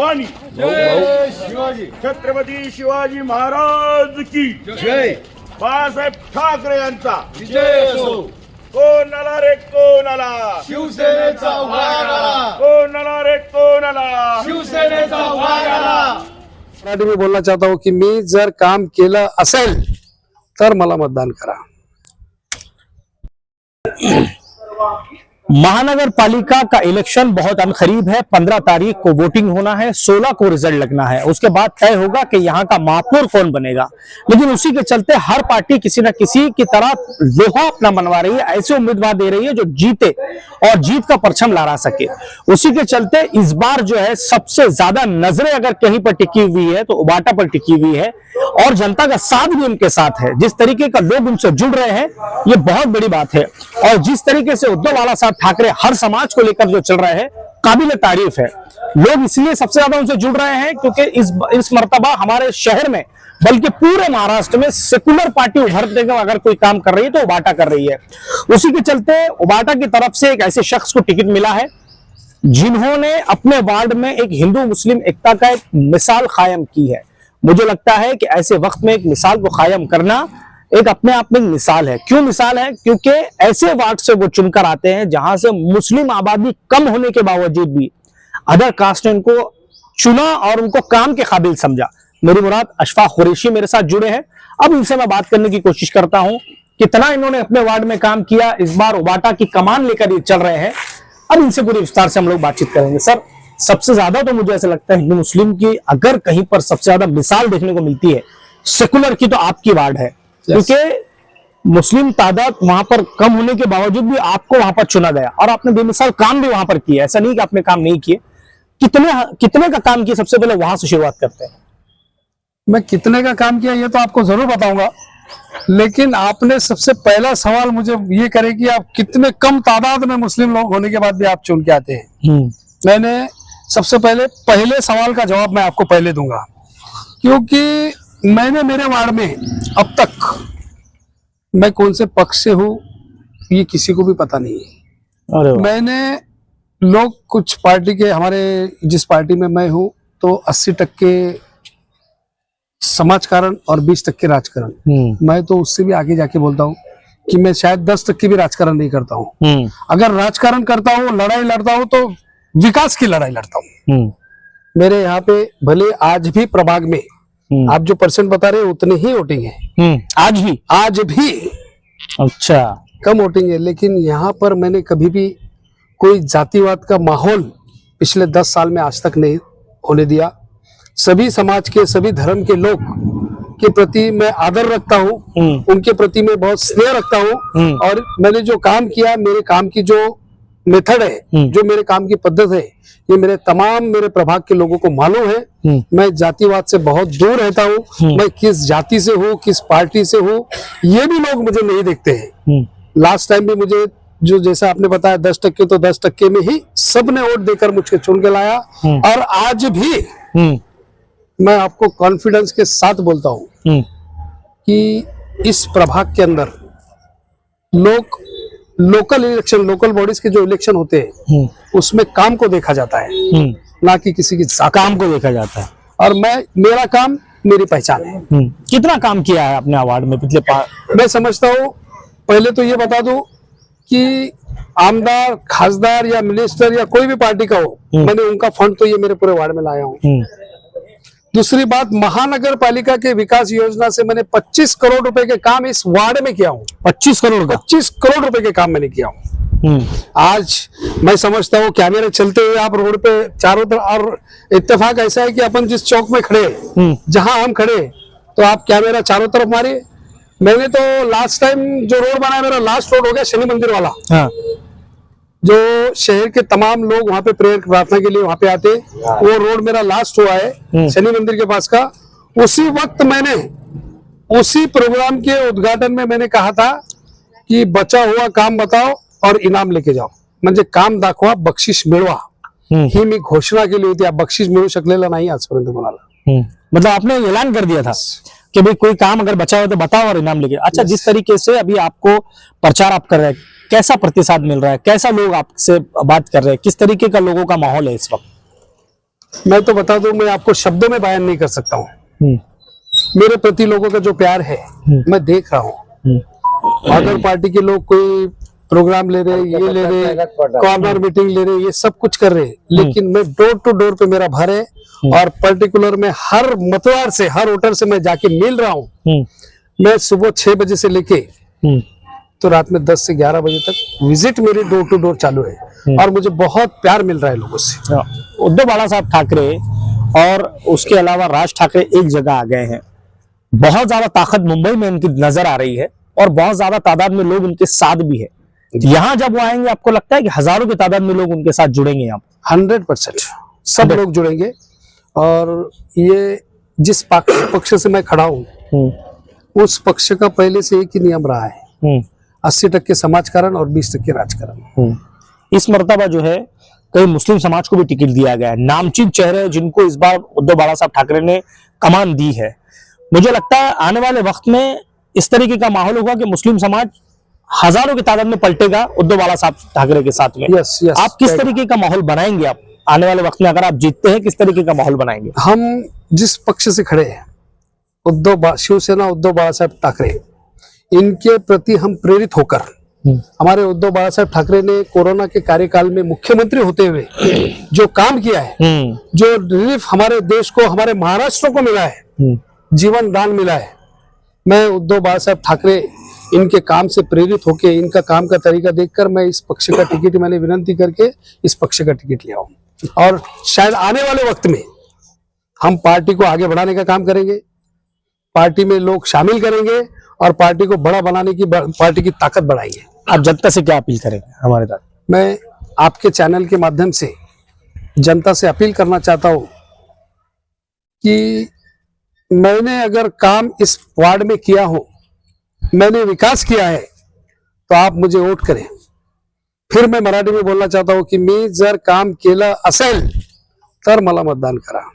भवानी, जय शिवाजी, छत्रपती शिवाजी महाराज की जय, बाळासाहेब ठाकरे यांचा विजय असो. कोण आला रे कोण आला, शिवसेनेचा वाघ आला, कोण आला रे कोण आला, शिवसेनेचा वाघ आला. मराठी में बोलना चाहता हूं कि मी जर काम केलं असेल तर मला मतदान करा. महानगर पालिका का इलेक्शन बहुत अनकरीब है. 15 तारीख को वोटिंग होना है, 16 को रिजल्ट लगना है. उसके बाद तय होगा कि यहाँ का महापौर कौन बनेगा. लेकिन उसी के चलते हर पार्टी किसी न किसी की तरह लोहा अपना बनवा रही है, ऐसे उम्मीदवार दे रही है जो जीते और जीत का परचम लहरा सके. उसी के चलते इस बार जो है सबसे ज्यादा नजरें अगर कहीं पर टिकी हुई है तो उबाटा पर टिकी हुई है और जनता का साथ भी उनके साथ है. जिस तरीके का लोग उनसे जुड़ रहे हैं ये बहुत बड़ी बात है. और जिस तरीके से उद्धव बाला साहब ठाकरे हर समाज को लेकर जो चल रहे हैं काबिल तारीफ है. लोग इसलिए सबसे ज्यादा उनसे जुड़ रहे हैं क्योंकि इस मर्तबा हमारे शहर में बल्कि पूरे महाराष्ट्र में सेकुलर पार्टी उभरते का अगर कोई काम कर रही है तो उबाटा कर रही है. उसी के चलते उबाटा की तरफ से एक ऐसे शख्स को टिकट मिला है जिन्होंने अपने वार्ड में एक हिंदू मुस्लिम एकता का एक मिसाल कायम की है. मुझे लगता है कि ऐसे वक्त में एक मिसाल को कायम करना एक अपने आप में एक मिसाल है. क्यों मिसाल है? क्योंकि ऐसे वार्ड से वो चुनकर आते हैं जहां से मुस्लिम आबादी कम होने के बावजूद भी अदर कास्ट ने इनको चुना और उनको काम के काबिल समझा. मेरी मुराद अशफाक कुरैशी मेरे साथ जुड़े हैं. अब इनसे मैं बात करने की कोशिश करता हूं कितना इन्होंने अपने वार्ड में काम किया. इस बार उबाटा की कमान लेकर ये चल रहे हैं. अब इनसे पूरी विस्तार से हम लोग बातचीत करेंगे. सर, सबसे ज्यादा तो मुझे ऐसा लगता है हिंदू मुस्लिम की अगर कहीं पर सबसे ज्यादा मिसाल देखने को मिलती है सेकुलर की तो आपकी वार्ड है. क्योंकि मुस्लिम तादाद वहां पर कम होने के बावजूद भी आपको वहां पर चुना गया और आपने बेमिसाल काम भी वहां पर किया. ऐसा नहीं कि आपने काम नहीं किए. कितने का काम किया, सबसे पहले वहां से शुरुआत करते हैं. मैं कितने का काम किया ये तो आपको जरूर बताऊंगा, लेकिन आपने सबसे पहला सवाल मुझे ये करे कि आप कितने कम तादाद में मुस्लिम लोग होने के बाद भी आप चुन के आते हैं. मैंने सबसे पहले सवाल का जवाब मैं आपको पहले दूंगा, क्योंकि मैंने मेरे वार्ड में अब तक मैं कौन से पक्ष से हूं ये किसी को भी पता नहीं है. अरे मैंने लोग कुछ पार्टी के, हमारे जिस पार्टी में मैं हूं तो 80% समाजकारण और 20% राजकारण. मैं तो उससे भी आगे जाके बोलता हूं कि मैं शायद 10% भी राजकारण नहीं करता हूं. अगर राजकारण करता हूं, लड़ाई लड़ता हूं तो विकास की लड़ाई लड़ता हूं. मेरे यहाँ पे भले आज भी प्रभाग में आप जो परसेंट बता रहे हैं उतनी ही वोटिंग है. आज भी अच्छा कम वोटिंग है, लेकिन यहाँ पर मैंने कभी भी कोई जातिवाद का माहौल पिछले 10 साल में आज तक नहीं होने दिया. सभी समाज के, सभी धर्म के लोग के प्रति मैं आदर रखता हूँ, उनके प्रति मैं बहुत स्नेह रखता हूँ. और मैंने जो काम किया, मेरे काम की जो मेथड है, जो मेरे काम की पद्धति है, ये मेरे प्रभाग के लोगों को मालूम है. मैं जातिवाद से बहुत दूर रहता हूँ. मैं किस जाति से हूँ, किस पार्टी से हूँ, ये भी लोग मुझे नहीं देखते हैं. लास्ट टाइम भी मुझे जो जैसा आपने बताया 10% तो 10% में ही सबने वोट देकर मुझे चुन के लाया. और आज भी मैं आपको कॉन्फिडेंस के साथ बोलता हूँ कि इस प्रभाग के अंदर लोकल इलेक्शन, लोकल बॉडीज के जो इलेक्शन होते हैं उसमें काम को देखा जाता है, ना कि किसी की काम को देखा जाता है. और मेरा काम मेरी पहचान है. कितना काम किया है अपने वार्ड में पिछले मैं समझता हूँ, पहले तो ये बता दूं कि आमदार, खासदार या मिनिस्टर या कोई भी पार्टी का हो, मैंने उनका फंड तो ये मेरे पूरे वार्ड में लाया हूँ. दूसरी बात, महानगर पालिका के विकास योजना से मैंने 25 करोड़ रुपए के काम इस वार्ड में किया हूँ. 25 करोड़ रुपए के काम मैंने किया हूँ. आज मैं समझता हूँ कैमरे चलते हुए आप रोड पे चारों तरफ, और इत्तेफाक ऐसा है कि अपन जिस चौक में खड़े, जहां हम खड़े, तो आप कैमरा चारों तरफ मारिए. मैंने तो लास्ट टाइम जो रोड बनाया, मेरा लास्ट रोड हो गया शनि मंदिर वाला. जो शहर के तमाम लोग वहां पे प्रेयर प्रार्थना के लिए वहां पे आते, वो रोड मेरा लास्ट हुआ है शनि मंदिर के पास का. उसी वक्त मैंने उसी प्रोग्राम के उद्घाटन में मैंने कहा था की बचा हुआ काम बताओ और इनाम लेके जाओ, म्हणजे काम दाखवा, बक्षीस मिळवा, ही मी घोषणा केली होती. बक्षीस मिळू शकलेला नाही आजपर्यंत कोणाला. मतलब आपने ऐलान कर दिया था कि भाई कोई काम अगर बचा हो तो बताओ और इनाम लेके. अच्छा, जिस तरीके से अभी आपको प्रचार आप कर रहे हैं, कैसा प्रतिसाद मिल रहा है, कैसा लोग आपसे बात कर रहे हैं, किस तरीके का लोगों का माहौल है इस वक्त? मैं तो बता दूं, मैं आपको शब्दों में बयान नहीं कर सकता हूँ। मेरे प्रति लोगों का जो प्यार है मैं देख रहा हूँ। अदर पार्टी के लोग कोई प्रोग्राम ले रहे, ये ले रहे, कॉर्नर मीटिंग ले रहे, ये सब कुछ कर रहे, लेकिन मैं डोर टू डोर पे मेरा भर है और पर्टिकुलर में हर मतदार से, हर वोटर से मैं जाके मिल रहा हूँ। मैं सुबह 6 बजे से लेके तो रात में 10 से 11 बजे तक विजिट मेरी डोर टू डोर चालू है और मुझे बहुत प्यार मिल रहा है लोगों से। उद्धव बाला साहब ठाकरे और उसके अलावा राज ठाकरे एक जगह आ गए हैं। बहुत ज्यादा ताकत मुंबई में इनकी नजर आ रही है और बहुत ज्यादा तादाद में लोग उनके साथ भी है। यहाँ जब वो आएंगे आपको लगता है कि हजारों की तादाद में लोग उनके साथ जुड़ेंगे? यहाँ 100% सब लोग जुड़ेंगे और ये जिस पक्ष से मैं खड़ा हूँ उस पक्ष का पहले से एक ही नियम रहा है, 80% समाजकारण और 20% राजकारण। इस मर्तबा जो है कई मुस्लिम समाज को भी टिकट दिया गया है, नामचीन चेहरे जिनको इस बार उद्धव बाला साहब ठाकरे ने कमान दी है। मुझे लगता है आने वाले वक्त में इस तरीके का माहौल होगा कि मुस्लिम समाज हजारों की तादाद में पलटेगा उद्धव बाला साहब ठाकरे के साथ में। यस, यस, आप किस तरीके का माहौल बनाएंगे? आप आने वाले वक्त में अगर आप जीतते हैं किस तरीके का माहौल बनाएंगे? हम जिस पक्ष से खड़े हैं, शिवसेना उद्धव बाला साहब ठाकरे, इनके प्रति हम प्रेरित होकर, हमारे उद्धव बाला साहब ठाकरे ने कोरोना के कार्यकाल में मुख्यमंत्री होते हुए जो काम किया है, जो रिलीफ हमारे देश को, हमारे महाराष्ट्र को मिला है, जीवन दान मिला है, मैं उद्धव बाला साहब ठाकरे इनके काम से प्रेरित होकर, इनका काम का तरीका देखकर मैं इस पक्ष का टिकट, मैंने विनती करके इस पक्ष का टिकट लिया हूं और शायद आने वाले वक्त में हम पार्टी को आगे बढ़ाने का काम करेंगे, पार्टी में लोग शामिल करेंगे और पार्टी को बड़ा बनाने की, पार्टी की ताकत बढ़ाएंगे। आप जनता से क्या अपील करेंगे हमारे साथ? मैं आपके चैनल के माध्यम से जनता से अपील करना चाहता हूं कि मैंने अगर काम इस वार्ड में किया हो, मैंने विकास किया है, तो आप मुझे वोट करें। फिर मैं मराठी में बोलना चाहता हूं कि मी जर काम केलं असेल तर मला मतदान करा।